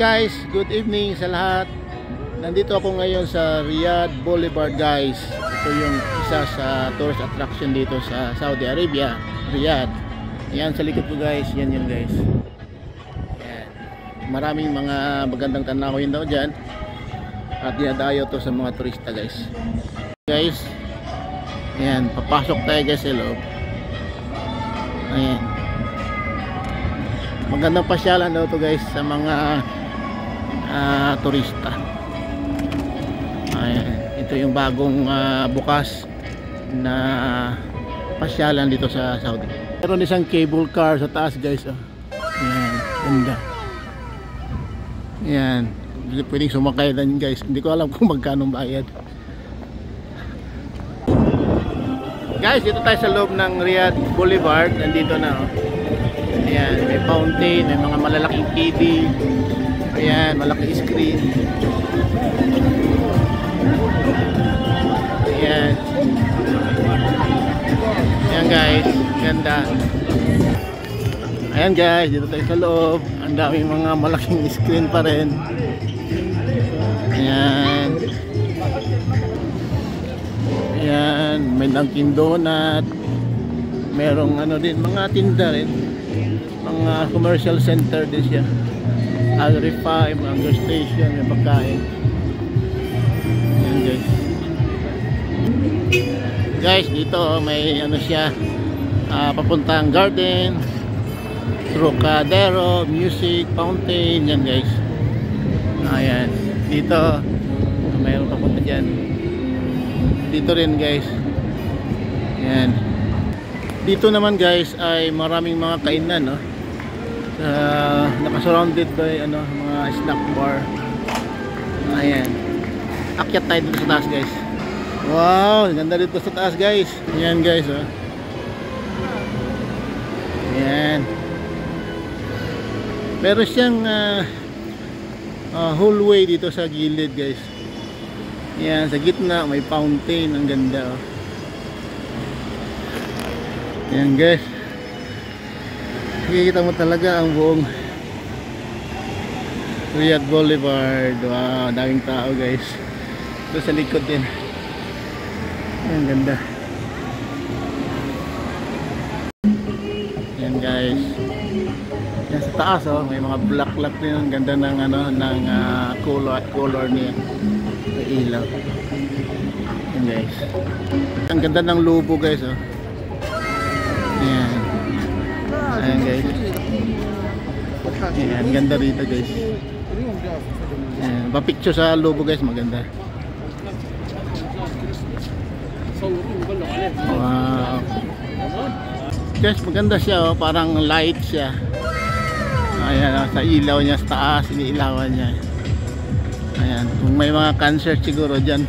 Guys, good evening sa lahat. Nandito ako ngayon sa Riyadh Boulevard guys. Ito yung isa sa tourist attraction dito sa Saudi Arabia, Riyadh. Yan sa likod ko guys, yan yun guys. Yan. Maraming mga magandang tanawin daw dyan. At dinadayo to sa mga turista guys. Guys, yan, papasok tayo guys sa loob. Ayan. Magandang pasyalan daw to guys sa mga turista. Ayan. Ito yung bagong bukas na pasyalan dito sa Saudi. Meron isang cable car sa taas guys. Oh. Ayan. Ganda. Ayan. Pwedeng sumakay din guys. Hindi ko alam kung magkano bayad. Guys, dito tayo sa loob ng Riyadh Boulevard. Nandito na oh. Ayan, may fountain, may mga malalaking TV. Ayan, malaking screen. Ayan. Ayan guys, ganda. Ayan guys, dito tayo sa loob. Ang daming mga malaking screen pa rin. Ayan. Ayan, may Dunkin Donut. Merong ano din, mga tinda rin. Mga commercial center din siya. Al-Rifa, mga gas station, may pagkain. Ayan guys. Guys, dito may ano siya, papuntang garden, Trocadero, music, fountain, yan guys. Ayan, dito mayroon papunta dyan. Dito rin guys. Ayan. Dito naman guys ay maraming mga kainan, no? Naka-surrounded by ano, mga snack bar. Ayan. Akyat tayo dito sa taas guys. Wow, ganda dito sa taas guys. Ayan guys, oh. Ayan. Meron siyang hallway dito sa gilid guys. Ayan, sa gitna may fountain, ang ganda oh. Ayan guys, nakikita mo talaga ang buong Riyadh Boulevard. Wow, daming tao guys. Ito sa likod din. Ayan, ganda. Ayan guys. Ayan sa taas oh, may mga black din. Ang ganda ng ano, ng color niya. May ilaw. Ayan guys. Ang ganda ng lobo guys oh. Ayan. Ayan guys. Ayan, ganda rito guys. Ayan, pa-picture sa lobo guys, maganda. Wow. Guys, maganda siya oh, parang light siya. Ayan, sa ilaw niya sa taas, iniilawan niya. Ayan, kung may mga concert siguro dyan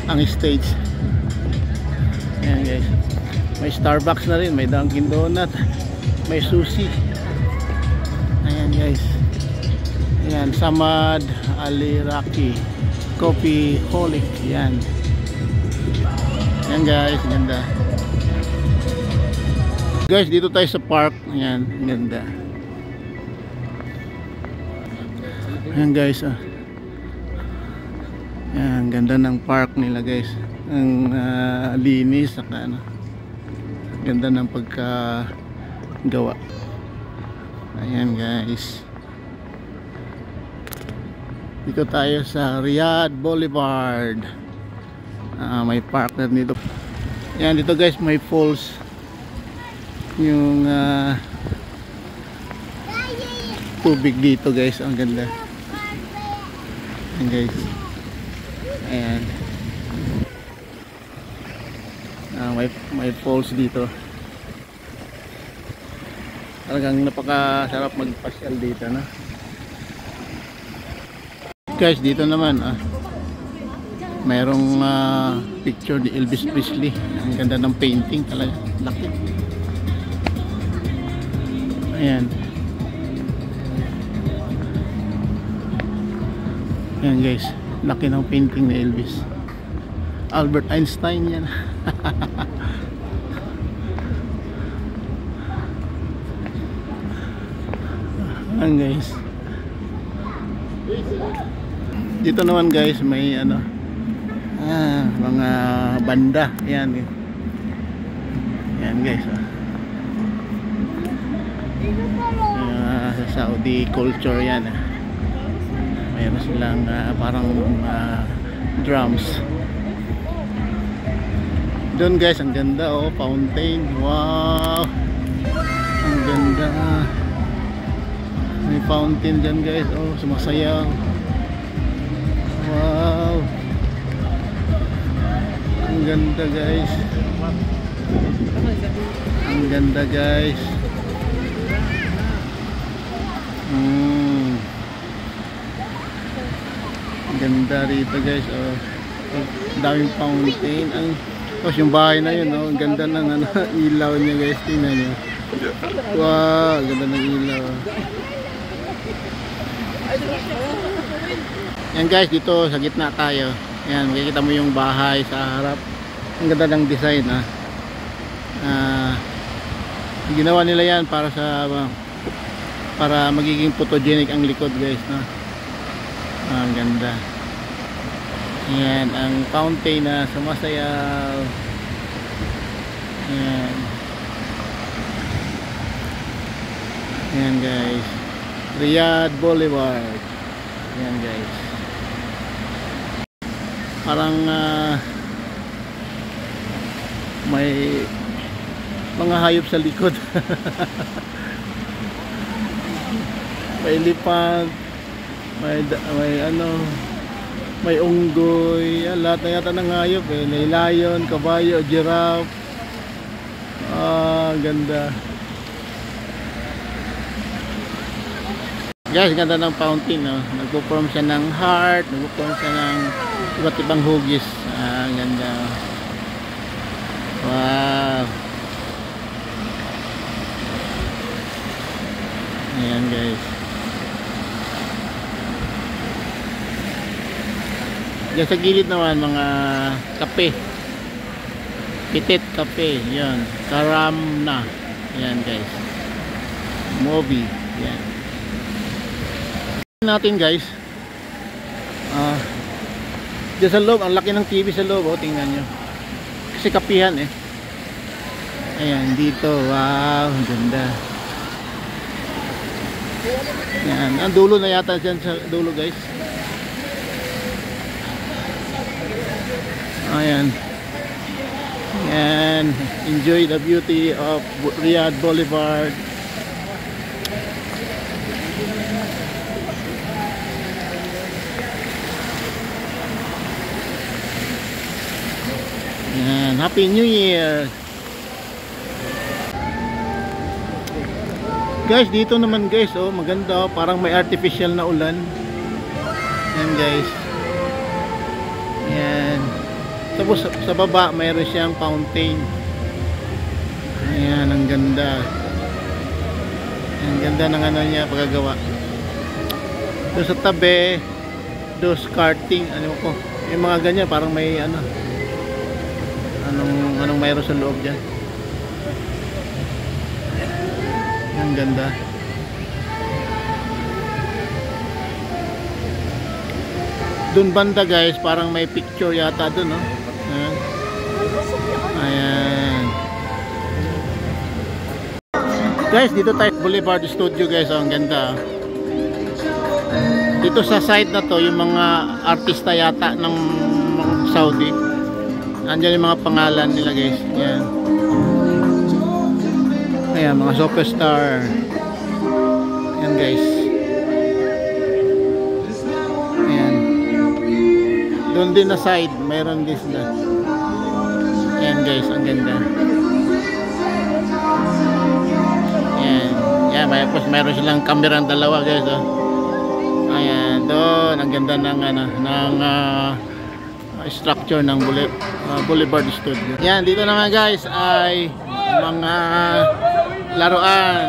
ang stage. Ayan guys. May Starbucks na rin, may Dunkin Donut, may sushi. Ayan guys. Ayan, Samad Al-Iraqi Coffee Holic. Ayan. Ayan guys, ganda. Guys, dito tayo sa park. Ayan, ganda. Ayan guys, oh. Ayan, ganda ng park nila guys. Ang linis, saka ano, ganda ng pagkagawa. Ayan guys, dito tayo sa Riyadh Boulevard. May park na dito. Ayan, dito guys may falls. Yung tubig dito guys, ang ganda. Ayan guys. Ayan. May falls dito. Talagang napakasarap magpasyal dito, no? Guys, dito naman mayroong picture ni Elvis Presley. Ang ganda ng painting talaga, laki. Ayan. Ayan guys, laki ng painting ni Elvis. Albert Einstein yan. Ayan guys. Dito naman guys may ano, mga banda. Yan guys, sa Saudi culture yan. Mayroon silang parang drums doon guys. Ang ganda, oh, fountain. Wow, ang ganda. May fountain dyan guys, oh, sumasayaw. Wow, ang ganda guys, ang ganda guys. Ang ganda rito guys, oh. Ang daming fountain. Yung bahay na yun, oh. Ang ganda ng ano, ilaw niya guys, tingnan niyo. Wow, ang ganda ng ilaw. Yan guys, dito sa gitna tayo. Yan, makikita mo yung bahay sa harap. Ang ganda ng design, ginawa nila yan para magiging photogenic ang likod guys, no? Ang ganda. Yan, ang fountain na sumasayaw. Yan. Yan guys, Riyadh Boulevard. Yan guys, parang may mga hayop sa likod. May elephant, may ano, may unggoy, lahat na yata ng hayop, may lion, kabayo, giraffe. Ganda guys, ganda ng fountain, no? Nagpo-form siya ng heart, nagpo-form siya ng iba't ibang hugis. Ganda. Wow. Ayan guys. Diyan sa gilid naman mga kape, Pitit Cafe. Yan, Karamna. Yan guys, movie. Yan natin guys. Diyan sa loob, ang laki ng TV sa loob, oh, tingnan nyo. Kasi kapihan ayan dito. Wow, ang ganda. Yan, ang dulo na yata dyan sa dulo guys. Ayan. Yan, enjoy the beauty of Riyadh Boulevard. Yan, Happy New Year guys. Dito naman guys, oh, maganda, oh, parang may artificial na ulan. Yan guys. Yan. Tapos sa baba mayroon siyang fountain. Ayan, ang ganda. Ang ganda ng ano niya, pagkagawa. Doon sa tabi, those karting, ano ko, yung mga ganyan, parang may ano, anong mayroon sa loob dyan. Ang ganda. Doon banda guys, parang may picture yata doon, no? Ayan guys, dito tayo Boulevard Studio guys. Ang ganda. Dito sa site na to, yung mga artista yata ng Saudi, andyan yung mga pangalan nila guys. Ayan. Ayan, mga superstar. Ayan guys. Ayan. Doon din na side, mayroon din na. Ayan guys, ang ganda. Ayan. Ayan, mayroon silang kamerang dalawa guys, oh. Ayan, doon ang ganda ng ano, ng structure ng Boulevard Studio. Yan, dito naman guys ay mga laruan.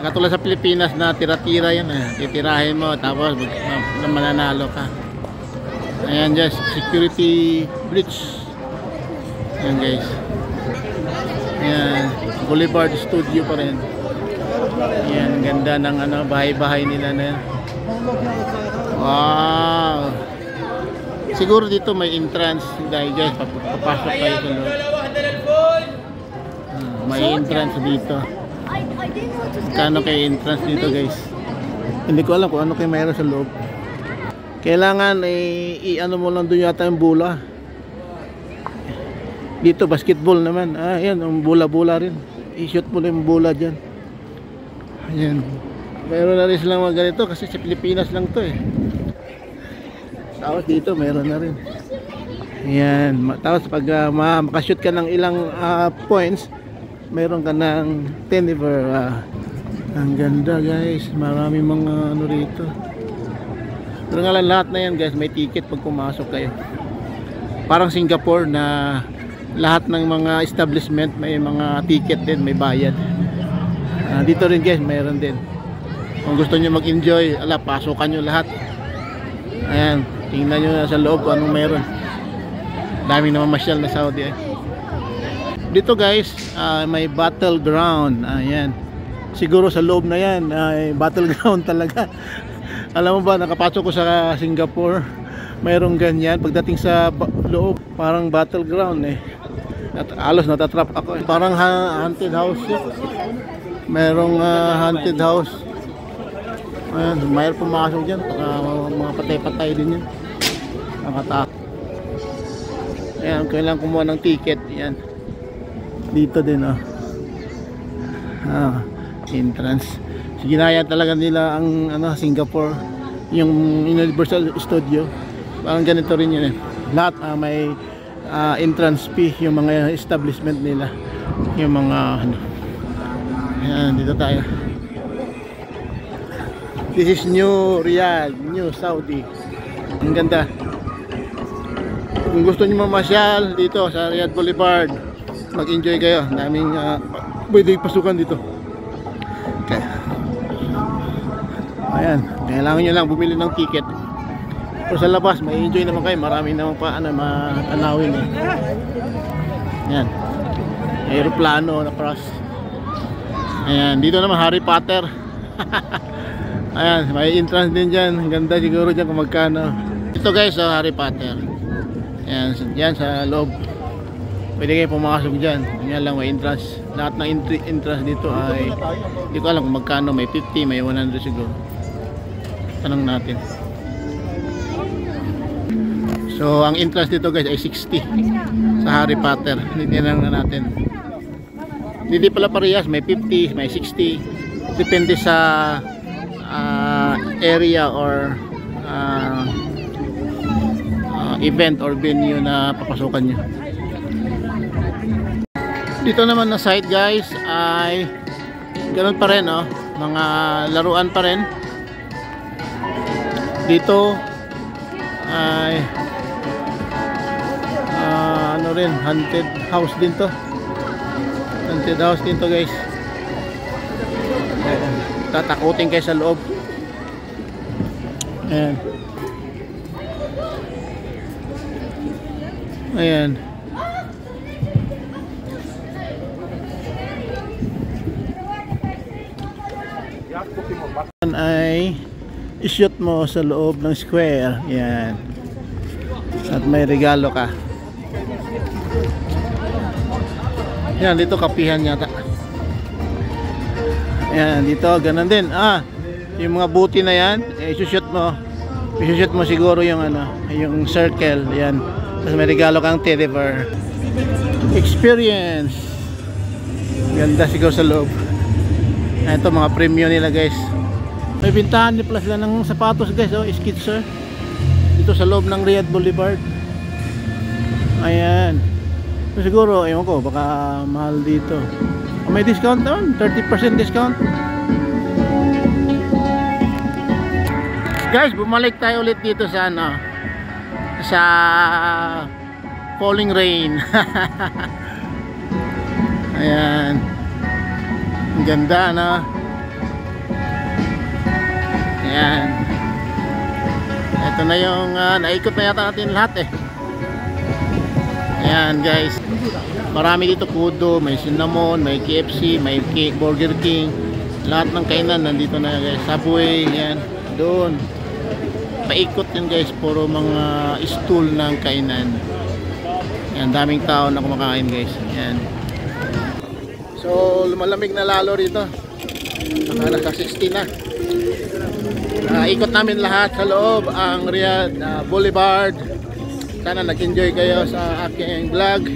Katulad sa Pilipinas na tira-tira yan, titirahin mo tapos mananalo ka. Ayan guys, security breach. Ayan guys. Ayan, Boulevard Studio pa rin. Ayan, ganda ng ano, bahay-bahay nila na yan. Wow. Siguro dito may entrance dahil guys, papasok kayo sa loob. May entrance dito. Kano kayo entrance dito guys? Hindi ko alam kung ano kayo mayroon sa loob. Kailangan i-ano mo lang doon yata yung bola. Dito basketball naman. Yan, yung bola-bola rin. I-shoot mo lang yung bola dyan. Ayan. Mayroon na rin silang mga ganito kasi sa Pilipinas lang to eh. Tapos dito mayroon na rin. Ayan. Tapos pag makashoot ka ng ilang points, mayroon ka ng $10. Ang ganda guys. Maraming mga ano rito. Pero nga lang lahat na yan guys, may ticket pag pumasok kayo. Parang Singapore na lahat ng mga establishment may mga ticket din, may bayad. Dito rin guys, mayroon din. Kung gusto nyo mag-enjoy, pasukan nyo lahat. Ayan, tingnan nyo na sa loob kung anong meron. Daming naman masyal na Saudi eh. Dito guys, may battleground. Ayan. Siguro sa loob na yan, battleground talaga. Alam mo ba, nakapasok ko sa Singapore, mayroong ganyan. Pagdating sa loob, parang battleground eh. Alos natatrap ako eh. Parang haunted house yun. Mayroong haunted house. Ayan, mayroong pumasok dyan. Mga patay-patay din yun. Nakatakot. Ayan, kailangan kumuha ng ticket. Ayan. Dito din oh. Entrance. Ginaya talaga nila ang Singapore, yung Universal Studio. Parang ganito rin yun eh. Lahat may entrance fee yung mga establishment nila. Yung mga Ayan, dito tayo. This is New Riyadh, New Saudi. Ang ganda. Kung gusto niyo mamasyal dito sa Riyadh Boulevard, mag-enjoy kayo. Daming pwede pasukan dito. Okay. Ayan, kailangan nyo lang bumili ng ticket. Pero sa labas, may enjoy naman kayo. Marami naman pa matanawin eh. Ayan, aeroplano na cross. Ayan, dito naman Harry Potter. Ayan, may entrance din dyan. Ang ganda siguro dyan kung magkano. Ito guys, Harry Potter. Ayan, dyan sa loob. Pwede kayo pumasok dyan. Yan lang may entrance. Lahat ng entrance dito ay hindi ko alam kung magkano. May 50, may 100 siguro. Tanong natin. So ang entrance dito guys ay 60 sa Harry Potter. Titingnan na natin. Hindi pala parehas, may 50, may 60. Depende sa area or event or venue na papasukan nyo. Dito naman na site guys ay ganoon pa rin oh, mga laruan pa rin. Dito ay ano rin, haunted house din to. Haunted house din to guys. Ayan. Tatakutin kayo sa loob. Ayan. Ayan. Ay i-shoot mo sa loob ng square. Yan. At may regalo ka. Yan, dito kapihan yata. Yan, dito ganun din. Yung mga buti na yan, i-shoot mo. I-shoot mo siguro yung yung circle. Yan. Tapos may regalo kang teddy bear. Experience. Ganda siguro sa loob. Ito mga premium nila guys. May bintahan din pala sila ng sapatos guys. Skitzer. Dito sa loob ng Riyadh Boulevard. Ayan. So, siguro, ewan ko, baka mahal dito. May discount naman. 30% discount. Guys, bumalik tayo ulit dito sa sa falling rain. Ayan. Ang ganda na. Ayan. Ito na yung naikot na yata natin lahat eh. Ayan guys. Marami dito kudo, may cinnamon, may KFC, may Burger King. Lahat ng kainan nandito na guys. Subway, ayan. Doon. Paikot yun guys, puro mga stool ng kainan. Yan, daming tao na kumakain guys. Yan. So, lumalamig na lalo rito. Nasa 60 na. Ikot namin lahat sa loob ang Riyadh Boulevard. Sana nag-enjoy kayo sa aking vlog.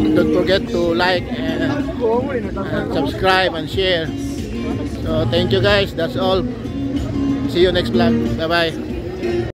Don't forget to like and subscribe and share. So thank you guys, that's all. See you next vlog. Bye bye.